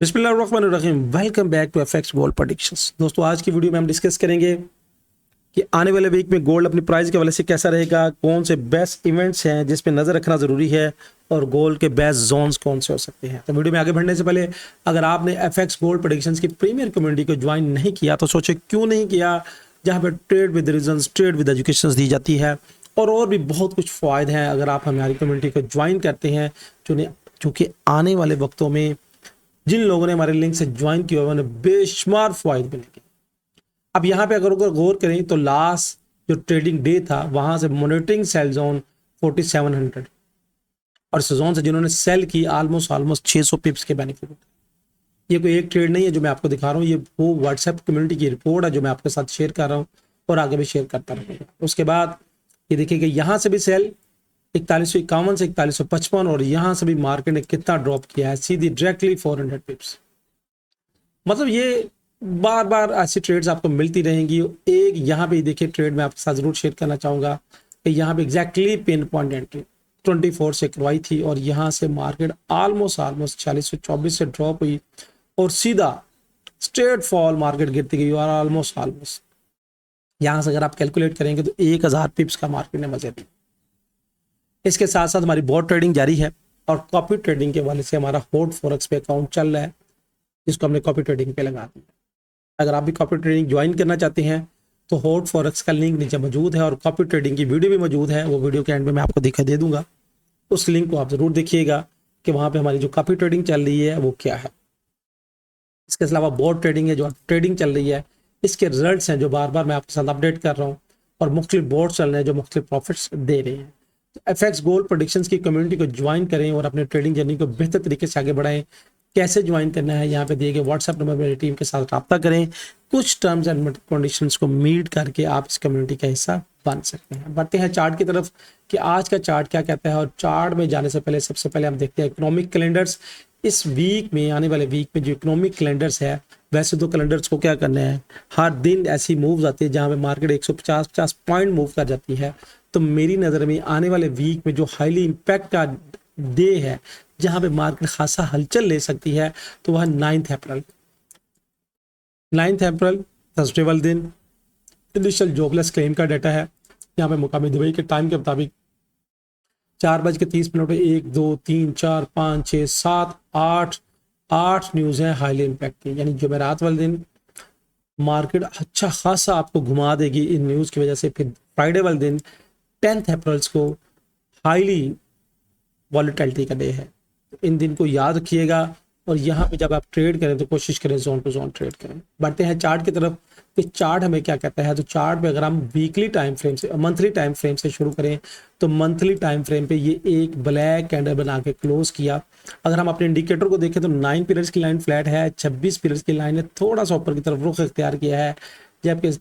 बिस्मिल्लाहिर्रहमानिर्रहीम। Welcome back to FX gold predictions. दोस्तों, आज की वीडियो में हम डिस्कस करेंगे कि आने वाले वीक में गोल्ड अपनी प्राइस के हवाले से कैसा रहेगा, कौन से बेस्ट इवेंट्स हैं जिस पे नज़र रखना ज़रूरी है और गोल्ड के बेस्ट जोन्स कौन से हो सकते हैं। तो वीडियो में आगे बढ़ने से पहले अगर आपने एफएक्स गोल्ड प्रेडिक्शंस की प्रीमियर कम्युनिटी को ज्वाइन नहीं किया तो सोचे क्यों नहीं किया, जहाँ पर trade with reasons, trade with education दी जाती है और भी बहुत कुछ फ़ायदे हैं अगर आप हमारी कम्युनिटी को ज्वाइन करते हैं, चूँकि आने वाले वक्तों में जिन लोगों ने हमारे लिंक से ज्वाइन किया हुआ उन्हें बेशुमार फायदे मिलेंगे। अब यहाँ पे अगर गौर करें तो लास्ट जो ट्रेडिंग डे था वहां से मॉनिटरिंग सेल जोन 4700 और इस जोन से जिन्होंने सेल की ऑलमोस्ट 600 पिप्स के बेनिफिट। ये कोई एक ट्रेड नहीं है जो मैं आपको दिखा रहा हूँ, ये वो व्हाट्सएप कम्युनिटी की रिपोर्ट है जो मैं आपके साथ शेयर कर रहा हूँ और आगे भी शेयर करता रहूँगा। उसके बाद ये देखिए कि यहाँ से भी सेल 4151 से 4155 और यहाँ से भी मार्केट ने कितना ड्रॉप किया है, सीधी डायरेक्टली 400 पिप्स। मतलब ये बार बार ऐसी ट्रेड्स आपको मिलती रहेंगी। एक यहाँ पे देखिए ट्रेड मैं आपके साथ जरूर शेयर करना चाहूँगा कि यहाँ पे एग्जैक्टली पिन पॉइंट एंट्री 24 से करवाई थी और यहाँ से मार्केट ऑलमोस्ट 4624 से ड्रॉप हुई और सीधा स्ट्रेट फॉल मार्केट गिरती गई और ऑलमोस्ट यहाँ से अगर आप कैलकुलेट करेंगे तो 1000 पिप्स का मार्केट ने मजे दी। इसके साथ साथ हमारी बॉट ट्रेडिंग जारी है और कॉपी ट्रेडिंग के वाले से हमारा हॉट फॉरेक्स पे अकाउंट चल रहा है जिसको हमने कॉपी ट्रेडिंग पे लगा दिया। अगर आप भी कॉपी ट्रेडिंग ज्वाइन करना चाहते हैं तो हॉट फॉरेक्स का लिंक नीचे मौजूद है और कॉपी ट्रेडिंग की वीडियो भी मौजूद है, वो वीडियो के एंड में मैं आपको दिखा दे दूंगा। उस लिंक को आप जरूर देखिएगा कि वहाँ पे हमारी जो कॉपी ट्रेडिंग चल रही है वो क्या है। इसके अलावा बॉट ट्रेडिंग है जो ट्रेडिंग चल रही है, इसके रिजल्ट्स हैं जो बार बार मैं आपके साथ अपडेट कर रहा हूँ और मुख्तलिफ बोर्ड चल रहे हैं जो मुख्तलिफ प्रॉफिट्स दे रहे हैं। एफएक्स गोल्ड प्रेडिक्शंस की कम्युनिटी को ज्वाइन करें और अपने ट्रेडिंग जर्नी को बेहतर तरीके से आगे बढ़ाएं। कैसे ज्वाइन करना है, यहाँ पे दिए गए व्हाट्सएप नंबर मेरी टीम के साथ रब्ता करें। कुछ टर्म्स एंड कंडीशंस को मीट करके आप इस कम्युनिटी का हिस्सा बन सकते हैं। बढ़ते हैं चार्ट की तरफ कि आज का चार्ट क्या कहता है। और चार्ट में जाने से पहले सबसे पहले हम देखते हैं इकोनॉमिक कैलेंडर्स। इस वीक में, आने वाले वीक में जो इकोनॉमिक कैलेंडर्स है, वैसे तो कैलेंडर्स को क्या करना है, हर दिन ऐसी मूव्स आती है जहाँ पे मार्केट 150 पॉइंट मूव कर जाती है। तो मेरी नज़र में आने वाले वीक में जो हाईली इम्पैक्ट का डे है जहां पे मार्केट खासा हलचल ले सकती है तो वह 9 अप्रैल थर्सडे वाले दिन इनिशियल जॉबलेस क्लेम का डाटा है। यहाँ पे मुकामी दुबई के टाइम के मुताबिक 4:30 पे 1 2 3 4 5 6 7 8 न्यूज़ हैं हाईली इम्पैक्ट की। यानी जुमेरात वाले दिन मार्केट अच्छा खासा आपको घुमा देगी इन न्यूज़ की वजह से। फिर फ्राइडे वाले दिन 10 अप्रैल को हाईली वॉलेटिलिटी का डे है। इन दिन को याद रखिएगा और यहाँ पे जब आप ट्रेड करें तो कोशिश करें जोन टू जोन ट्रेड करें। बढ़ते हैं चार्ट की तरफ कि चार्ट हमें क्या कहता है। तो चार्ट पे अगर हम वीकली टाइम फ्रेम से, मंथली टाइम फ्रेम से शुरू करें तो मंथली टाइम फ्रेम पे ये एक ब्लैक कैंडल बना के क्लोज किया। अगर हम अपने इंडिकेटर को देखें तो 9 पीरियड्स की लाइन फ्लैट है, 26 पीरियड्स की लाइन ने थोड़ा सा ऊपर की तरफ रुख इख्तियार किया है, जबकि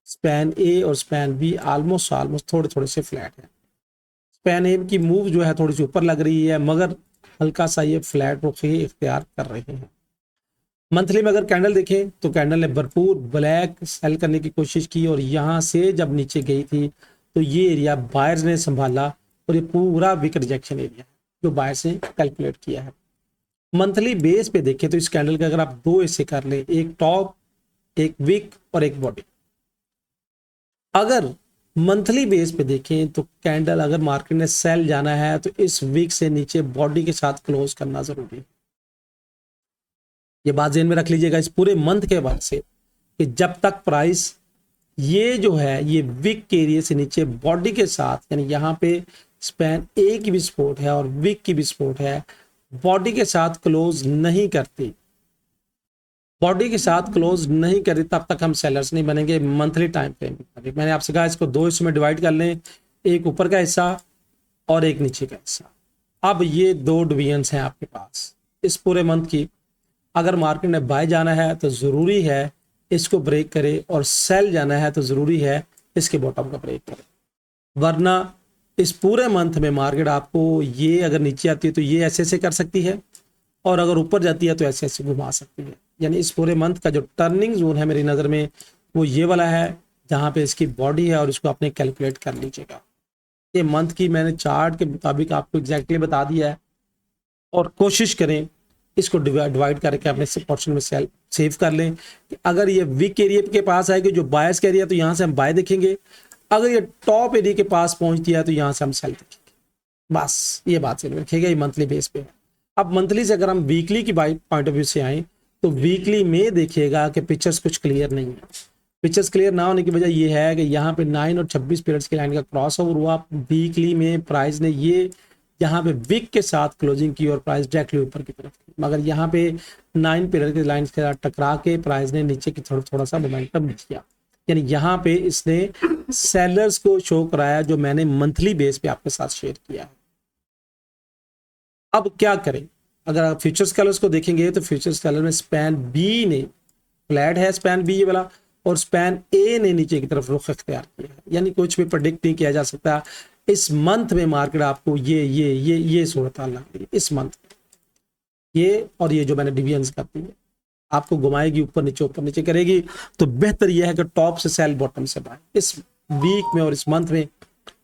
स्पैन ए और स्पैन बी ऑलमोस्ट थोड़े से फ्लैट है। स्पैन ए की मूव जो है थोड़ी सी ऊपर लग रही है मगर हल्का सा ये फ्लैट रुख ही इख्तियार कर रहे हैं। मंथली में अगर कैंडल देखें तो कैंडल ने भरपूर ब्लैक सेल करने की कोशिश की और यहाँ से जब नीचे गई थी तो ये एरिया बायर्स ने संभाला और ये पूरा वीक रिजेक्शन एरिया जो बायर्स ने कैलकुलेट किया है। मंथली बेस पे देखें तो इस कैंडल के अगर आप दो हिस्से कर लें, एक टॉप, एक विक और एक बॉडी। अगर मंथली बेस पे देखें तो कैंडल अगर मार्केट ने सेल जाना है तो इस वीक से नीचे बॉडी के साथ क्लोज करना जरूरी है। ये बात ध्यान में रख लीजिएगा इस पूरे मंथ के बाद से कि जब तक प्राइस ये जो है ये वीक के एरिया से नीचे बॉडी के साथ, यानी यहाँ पे स्पैन ए की भी सपोर्ट है और वीक की भी सपोर्ट है, बॉडी के साथ क्लोज नहीं करती, बॉडी के साथ क्लोज नहीं करी तब तक हम सेलर्स नहीं बनेंगे मंथली टाइम फ्रेम। मैंने आपसे कहा इसको दो हिस्सों में डिवाइड कर लें, एक ऊपर का हिस्सा और एक नीचे का हिस्सा। अब ये दो डिवीजन्स हैं आपके पास इस पूरे मंथ की। अगर मार्केट ने बाय जाना है तो ज़रूरी है इसको ब्रेक करे और सेल जाना है तो ज़रूरी है इसके बॉटम का ब्रेक करे, वरना इस पूरे मंथ में मार्केट आपको ये अगर नीचे आती है तो ये ऐसे कर सकती है और अगर ऊपर जाती है तो ऐसे घुमा सकती है। यानी इस पूरे मंथ का जो टर्निंग जोन है मेरी नज़र में वो ये वाला है जहाँ पे इसकी बॉडी है और इसको आपने कैलकुलेट कर लीजिएगा। ये मंथ की मैंने चार्ट के मुताबिक आपको एग्जैक्टली बता दिया है और कोशिश करें इसको डिवाइड करके अपने पोर्शन में सेव कर लें कि अगर ये वीक एरिया के पास आएगी जो बायर्स का एरिया, तो यहाँ से हम बाय देखेंगे। अगर ये टॉप एरिया के पास पहुंचती है तो यहाँ से हम सेल देखेंगे। बस ये बात समझ रखिएगा, ये मंथली बेस पे है। अब मंथली से अगर हम वीकली की पॉइंट ऑफ व्यू से आए तो वीकली में देखिएगा कि पिक्चर्स कुछ क्लियर नहीं है। पिक्चर्स क्लियर ना होने की वजह ये है कि यहाँ पे 9 और 26 पीरियड्स की लाइन का क्रॉस ओवर हुआ। वीकली में प्राइस ने ये यहाँ पे विक के साथ क्लोजिंग की और प्राइस डायरेक्टली ऊपर की तरफ थी, मगर यहाँ पे 9 पीरियड की लाइन के साथ टकरा के प्राइस ने नीचे की थोड़ा सा मोमेंटम किया। यानी यहाँ पे इसने सेलर्स को शो कराया जो मैंने मंथली बेस पे आपके साथ शेयर किया है। अब क्या करें, अगर आप फ्यूचर्स कलर्स को देखेंगे तो फ्यूचर्स कलर में स्पैन बी ने फ्लैट है, स्पैन बी ये वाला, और स्पैन ए ने नीचे की तरफ रुख इख्तियार किया है। यानी कुछ भी प्रेडिक्ट नहीं किया जा सकता इस मंथ में मार्केट आपको ये सूरत हाल लग रही है इस मंथ में। ये और ये जो मैंने डिविजन्स करती है आपको घुमाएगी ऊपर नीचे करेगी, तो बेहतर यह है कि टॉप से सेल बॉटम से बाय इस वीक में और इस मंथ में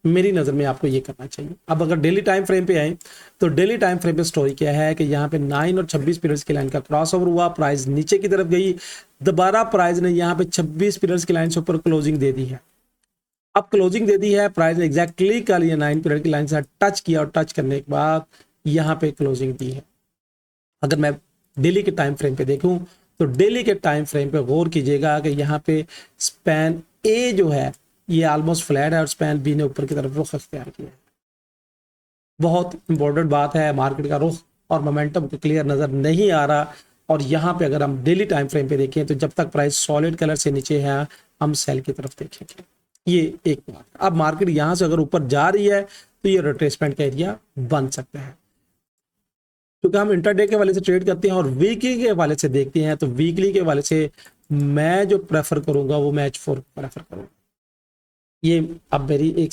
मेरी नज़र में आपको ये करना चाहिए। अब अगर डेली टाइम फ्रेम पे आए तो डेली टाइम फ्रेम पे स्टोरी क्या है कि यहाँ पे 9 और 26 पीरियड्स की लाइन का क्रॉस ओवर हुआ, प्राइस नीचे की तरफ गई, दोबारा प्राइस ने यहाँ पे 26 पीरियड्स की लाइन से ऊपर क्लोजिंग दे दी है। अब क्लोजिंग दे दी है, प्राइस ने एग्जैक्टली कल ये 9 पीरियड की लाइन से टच किया और टच करने के बाद यहाँ पे क्लोजिंग दी है। अगर मैं डेली के टाइम फ्रेम पे देखूं तो डेली के टाइम फ्रेम पे गौर कीजिएगा कि यहाँ पे स्पैन ए जो है ये ऑलमोस्ट फ्लैट है और स्पैन बी ने ऊपर की तरफ रुख इख्तियार किया है। बहुत इंपॉर्टेंट बात है, मार्केट का रुख और मोमेंटम को क्लियर नजर नहीं आ रहा। और यहाँ पे अगर हम डेली टाइम फ्रेम पे देखें तो जब तक प्राइस सॉलिड कलर से नीचे है हम सेल की तरफ देखेंगे। ये एक बात। अब मार्केट यहाँ से अगर ऊपर जा रही है तो ये रिट्रेसमेंट का एरिया बन सकता है। क्योंकि हम इंटरडे के वाले से ट्रेड करते हैं और वीकली के वाले से देखते हैं, तो वीकली के वाले से मैं जो प्रेफर करूंगा वो मैं H4 प्रेफर करूंगा। ये अब मेरी एक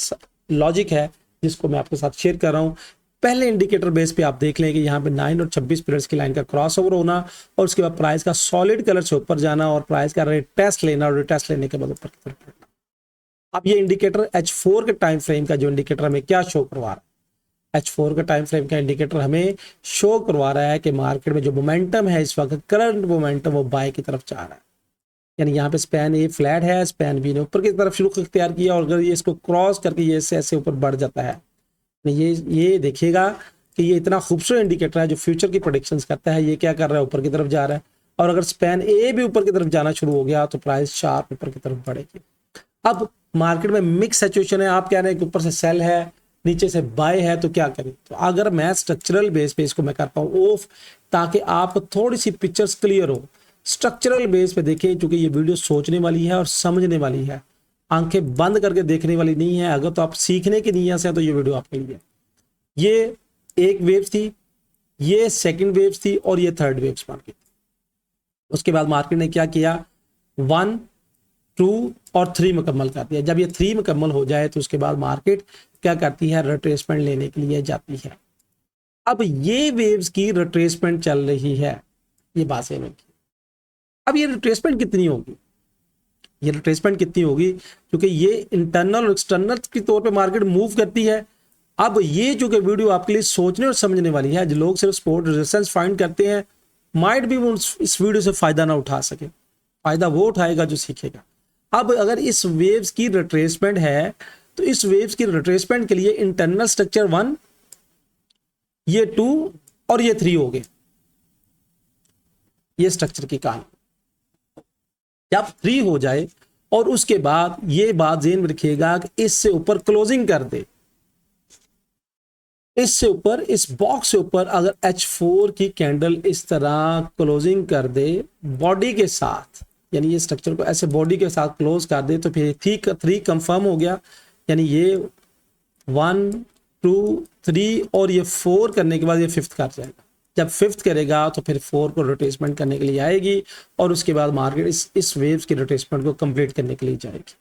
लॉजिक है जिसको मैं आपके साथ शेयर कर रहा हूँ। पहले इंडिकेटर बेस पे आप देख लें कि यहाँ पे 9 और 26 पीरियड्स की लाइन का क्रॉस ओवर होना और उसके बाद प्राइस का सॉलिड कलर से ऊपर जाना और प्राइस का रिटेस्ट लेना और रिटेस्ट लेने के बाद ऊपर की तरफ पड़ना। अब ये इंडिकेटर H4 के टाइम फ्रेम का जो इंडिकेटर हमें क्या शो करवा रहा है, H4 का टाइम फ्रेम का इंडिकेटर हमें शो करवा रहा है कि मार्केट में जो मोमेंटम है इस वक्त करंट मोमेंटम वो बाय की तरफ जा रहा है। यानी यहाँ पे स्पैन ए फ्लैट है, स्पैन बी ने ऊपर की तरफ रुख इख्तियार किया और अगर ये इसको क्रॉस करके ये ऐसे ऊपर बढ़ जाता है, ये देखिएगा कि ये इतना खूबसूरत इंडिकेटर है जो फ्यूचर की प्रेडिक्शंस करता है। ये क्या कर रहा है, ऊपर की तरफ जा रहा है और अगर स्पैन ए भी ऊपर की तरफ जाना शुरू हो गया तो प्राइस शार्प ऊपर की तरफ बढ़ेगी। अब मार्केट में मिक्स सिचुएशन है, आप कह रहे हैं कि ऊपर से सेल है नीचे से बाय है, तो क्या करें। तो अगर मैं स्ट्रक्चरल बेस पे इसको मैं करता हूँ ऑफ, ताकि आप थोड़ी सी पिक्चर्स क्लियर हो। स्ट्रक्चरल बेस पे देखें, क्योंकि ये वीडियो सोचने वाली है और समझने वाली है, आंखें बंद करके देखने वाली नहीं है। अगर तो आप सीखने की नीयत से तो ये वीडियो आपके लिए। ये एक वेव थी, ये सेकंड वेव थी और ये थर्ड वेव मार्केट। उसके बाद मार्केट ने क्या किया, 1, 2 और 3 मुकम्मल कर दिया। जब ये 3 मुकम्मल हो जाए तो उसके बाद मार्केट क्या करती है, रिट्रेसमेंट लेने के लिए जाती है। अब ये वेव्स की रिट्रेसमेंट चल रही है, ये बात है। अब ये रिट्रेसमेंट कितनी होगी, ये रिट्रेसमेंट कितनी होगी, क्योंकि ये इंटरनल और एक्सटर्नल के तौर पे मार्केट मूव करती है। अब ये जो कि वीडियो आपके लिए सोचने और समझने वाली है, जो लोग सिर्फ सपोर्ट रेजिस्टेंस फाइंड करते हैं, माइट भी वो इस वीडियो से फायदा ना उठा सके। फायदा वो उठाएगा जो सीखेगा। अब अगर इस वेव्स की रिट्रेसमेंट है तो इस वेव्स की रिट्रेसमेंट के लिए इंटरनल स्ट्रक्चर 1, ये 2 और ये 3 हो गए। ये स्ट्रक्चर की कहानी जब 3 हो जाए और उसके बाद ये बात ज़हन में रखिएगा कि इससे ऊपर क्लोजिंग कर दे, इससे ऊपर इस बॉक्स से ऊपर अगर H4 की कैंडल इस तरह क्लोजिंग कर दे बॉडी के साथ, यानी ये स्ट्रक्चर को ऐसे बॉडी के साथ क्लोज कर दे, तो फिर 3 कंफर्म हो गया। यानी ये 1, 2, 3 और ये 4 करने के बाद ये 5th कर जाएगा। जब 5th करेगा तो फिर 4 को रिट्रेसमेंट करने के लिए आएगी और उसके बाद मार्केट इस वेव्स की रिट्रेसमेंट को कंप्लीट करने के लिए जाएगी।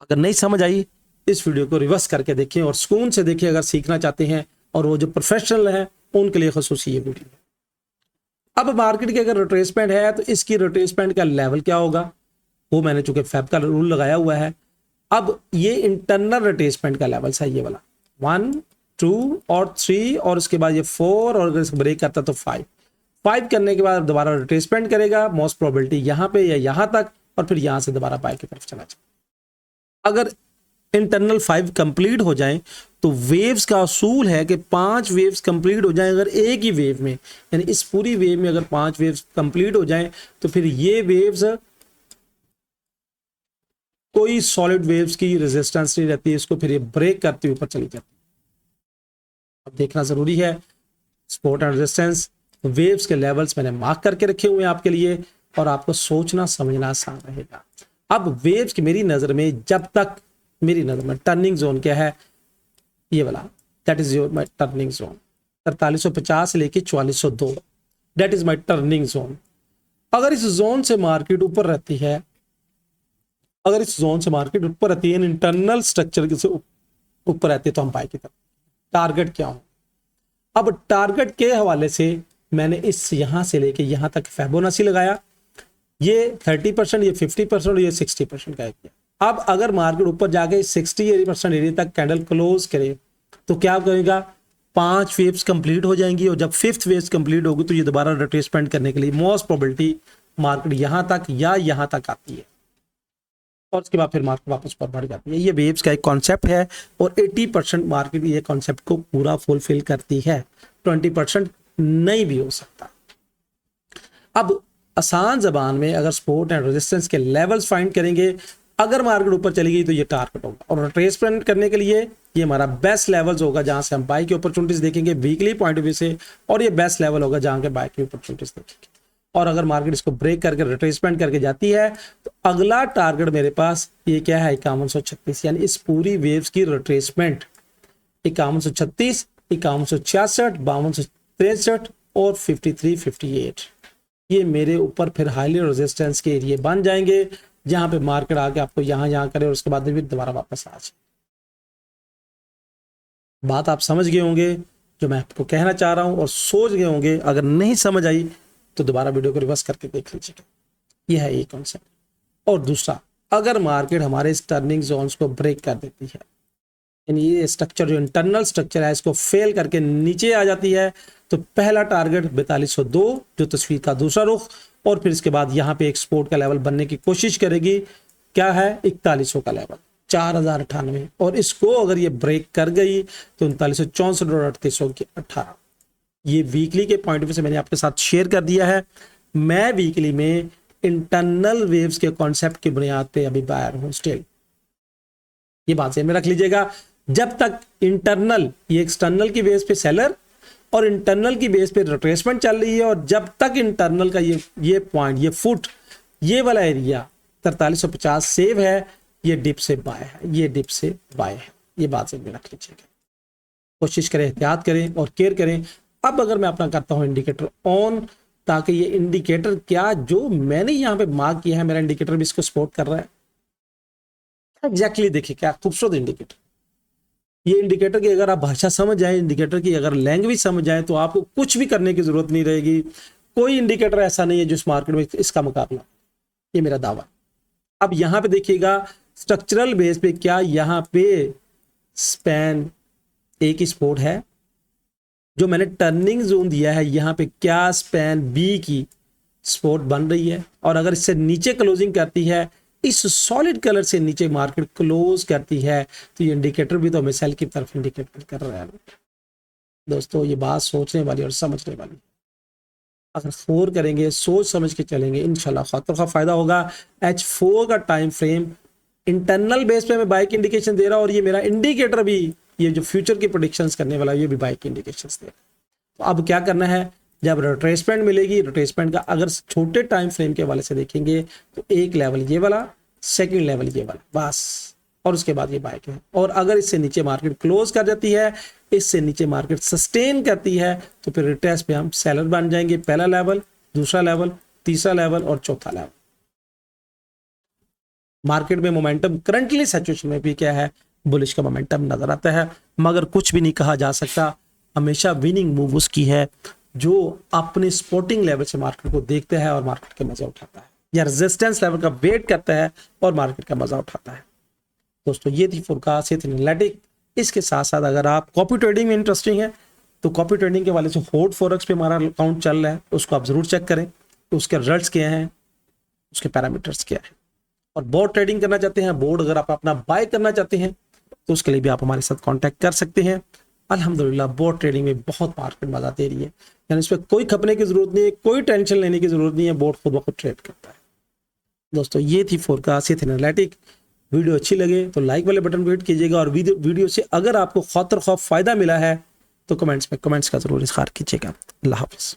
अगर नहीं समझ आई, इस वीडियो को रिवर्स करके देखें और सुकून से देखें अगर सीखना चाहते हैं, और वो जो प्रोफेशनल है उनके लिए खसूसी ये वीडियो है। अब मार्केट की अगर रिट्रेसमेंट है तो इसकी रिट्रेसमेंट का लेवल क्या होगा, वो मैंने चूंकि फैब का रूल लगाया हुआ है। अब ये इंटरनल रिट्रेसमेंट का लेवल है, ये वाला 1, 2 और 3 और उसके बाद ये 4 और अगर इसको ब्रेक करता है तो 5 करने के बाद दोबारा रिट्रेसमेंट करेगा, मोस्ट प्रोबेबिलिटी यहाँ पे या यहाँ तक, और फिर यहाँ से दोबारा बाय की तरफ चला जाए। अगर इंटरनल 5 कंप्लीट हो जाएं तो वेव्स का असूल है कि 5 वेव्स कंप्लीट हो जाएं अगर एक ही वेव में, यानी इस पूरी वेव में अगर 5 वेव्स कंप्लीट हो जाएं तो फिर ये वेव्स कोई सॉलिड वेव्स की रेजिस्टेंस नहीं रहती, इसको फिर ये ब्रेक करते ऊपर चली जाती है। अब देखना जरूरी है सपोर्ट एंड रेजिस्टेंस वेव्स के लेवल्स मैंने मार्क करके रखे हुए हैं आपके लिए, और आपको सोचना समझना आसान रहेगा। अब वेव्स की मेरी नजर में, जब तक मेरी नजर में टर्निंग जोन क्या है, ये वाला, that is your my turning zone, 4350 से लेके 4402, that is my turning zone. अगर इस जोन से मार्केट ऊपर रहती है, अगर इस जोन से मार्केट ऊपर रहती है, इंटरनल स्ट्रक्चर से ऊपर रहती है, तो हम बाय की तरफ। टारगेट क्या हो? अब टारगेट के हवाले से मैंने इस यहां से लेके यहां तक फिबोनाची लगाया, ये 30%, ये 50%, ये 60% का किया। अब अगर मार्केट ऊपर जाके 60% एरिया तक कैंडल क्लोज करे तो क्या करेगा, 5 वेव्स कंप्लीट हो जाएंगी, और जब 5th वेव्स कंप्लीट होगी तो ये दोबारा रिट्रेसमेंट करने के लिए मोस्ट प्रोबेबिलिटी मार्केट यहां तक या यहां तक आती है, और उसके बाद फिर मार्केट वापस पर बढ़ जाती है। ये वेव्स का एक कॉन्सेप्ट है, और 80% मार्केट ये कॉन्सेप्ट को पूरा फुलफिल करती है, 20% नहीं भी हो सकता। अब आसान जबान में अगर सपोर्ट एंड रेजिस्टेंस के लेवल्स फाइंड करेंगे, अगर मार्केट ऊपर चली गई तो ये टारगेट होगा, और रिट्रेसमेंट करने के लिए ये हमारा बेस्ट लेवल्स होगा जहां से हम बाय की अपॉर्चुनिटीज देखेंगे वीकली पॉइंट ऑफ व्यू से, और ये बेस्ट लेवल होगा जहां के बाय की अपॉर्चुनिटीज देखेंगे। और अगर मार्केट इसको ब्रेक करके रिट्रेसमेंट करके जाती है तो अगला टारगेट मेरे पास ये क्या है, 5136, यानी इस पूरी वेव्स की रिट्रेसमेंट 5136, 5166, 5263 और 5358, ये मेरे ऊपर फिर हाईली रेजिस्टेंस के एरिया बन जाएंगे, जहां पे मार्केट आके आपको यहां करे और उसके बाद फिर दोबारा वापस आ जाए। बात आप समझ गए होंगे जो मैं आपको कहना चाह रहा हूं, और सोच गए होंगे। अगर नहीं समझ आई तो दोबारा वीडियो को रिवर्स करके देख लीजिएगा। यह है एक कॉन्सेप्ट। और दूसरा, अगर मार्केट हमारे इस टर्निंग जोन्स को ब्रेक कर देती है, यानी ये स्ट्रक्चर जो इंटरनल स्ट्रक्चर है इसको फेल करके नीचे आ जाती है, तो पहला टारगेट 4202 जो तस्वीर का दूसरा रुख, और फिर इसके बाद यहाँ पे एक सपोर्ट का लेवल बनने की कोशिश करेगी, क्या है, 4100 का लेवल, 4098, और इसको अगर ये ब्रेक कर गई तो 3964 और 3818। ये वीकली के पॉइंट ऑफ व्यू से मैंने आपके साथ शेयर कर दिया है। मैं वीकली में इंटरनल वेव्स के कॉन्सेप्ट की बुनियाद पे अभी बायर हूं स्टिल, ये बात से में रख लीजिएगा। जब तक इंटरनल, ये एक्सटर्नल की बेस पे सेलर और इंटरनल की बेस पे रिट्रेसमेंट चल रही है, और जब तक इंटरनल का ये पॉइंट, ये फुट, ये वाला एरिया 4350 सेव है, ये डिप से बाय है, ये डिप से बाय है, ये बात से में रख लीजिएगा। कोशिश करें, एहतियात करें और केयर करें। अब अगर मैं अपना करता हूं इंडिकेटर ऑन, ताकि ये इंडिकेटर क्या जो मैंने यहां पे मार्क किया है, मेरा इंडिकेटर भी इसको सपोर्ट कर रहा है एग्जैक्टली। देखिए क्या खूबसूरत इंडिकेटर। ये इंडिकेटर की अगर आप भाषा समझ जाए, इंडिकेटर की अगर लैंग्वेज समझ जाए, तो आपको कुछ भी करने की जरूरत नहीं रहेगी। कोई इंडिकेटर ऐसा नहीं है जो इस मार्केट में इसका मुकाबला, ये मेरा दावा। अब यहां पे देखिएगा स्ट्रक्चरल बेस पे क्या यहां पे स्पैन ए की सपोर्ट है, जो मैंने टर्निंग जोन दिया है यहां पे क्या स्पैन बी की सपोर्ट बन रही है, और अगर इससे नीचे क्लोजिंग करती है, इस सॉलिड कलर से नीचे मार्केट क्लोज करती है, तो ये इंडिकेटर भी तो हमें सेल की तरफ इंडिकेट कर रहा है। दोस्तों ये बात सोचने वाली और समझने वाली। अगर 4 करेंगे, सोच समझ के चलेंगे, इंशाल्लाह खातर का फायदा होगा। H4 का टाइम फ्रेम इंटरनल बेस पे मैं बाय की इंडिकेशन दे रहा हूं, और ये मेरा इंडिकेटर भी, ये जो फ्यूचर की प्रेडिक्शंस करने वाला है, ये भी बाय की इंडिकेशंस दे रहा है। तो अब क्या करना है, जब रिट्रेसमेंट मिलेगी, रिट्रेसमेंट का अगर छोटे टाइम फ्रेम के वाले से देखेंगे तो एक लेवल ये वाला, सेकंड लेवल ये वाला, बस, और उसके बाद ये बाय के है। और अगर इससे नीचे मार्केट क्लोज कर जाती है, इससे नीचे मार्केट सस्टेन करती है, तो फिर रिट्रेस पे हम सेलर बन जाएंगे। पहला लेवल, दूसरा लेवल, तीसरा लेवल और चौथा लेवल। मार्केट में मोमेंटम करंटली सिचुएशन में भी क्या है, बुलिश का मोमेंटम नजर आता है, मगर कुछ भी नहीं कहा जा सकता। हमेशा विनिंग मूव उसकी है जो अपने स्पोर्टिंग लेवल से मार्केट को देखता है और मार्केट का मजा उठाता है, या रेजिस्टेंस लेवल का वेट करता है और मार्केट का मजा उठाता है। दोस्तों ये थी फोरकास्ट, ये थी एनालिटिक। इसके साथ साथ अगर आप कॉपी ट्रेडिंग में इंटरेस्टिंग है तो कॉपी ट्रेडिंग के वाले से हॉट फॉरेक्स पे हमारा अकाउंट चल रहा है, उसको आप जरूर चेक करें, तो उसके रिजल्ट्स क्या हैं, उसके पैरामीटर्स क्या है। और बोर्ड ट्रेडिंग करना चाहते हैं, बोर्ड अगर आप अपना बाय करना चाहते हैं तो उसके लिए भी आप हमारे साथ कांटेक्ट कर सकते हैं। अल्हम्दुलिल्लाह बोर्ड ट्रेडिंग में बहुत मार्केट मजा दे रही है, यानी इस पर कोई खपने की जरूरत नहीं है, कोई टेंशन लेने की जरूरत नहीं है, बोर्ड खुद ब खुद ट्रेड करता है। दोस्तों ये थी फोरकास्ट, ये थी एनालिटिक। वीडियो अच्छी लगे तो लाइक वाले बटन पर हिट कीजिएगा, और वीडियो से अगर आपको खौतर खौफ फायदा मिला है तो कमेंट्स का जरूर इज़हार कीजिएगा। अल्लाह हाफिज़।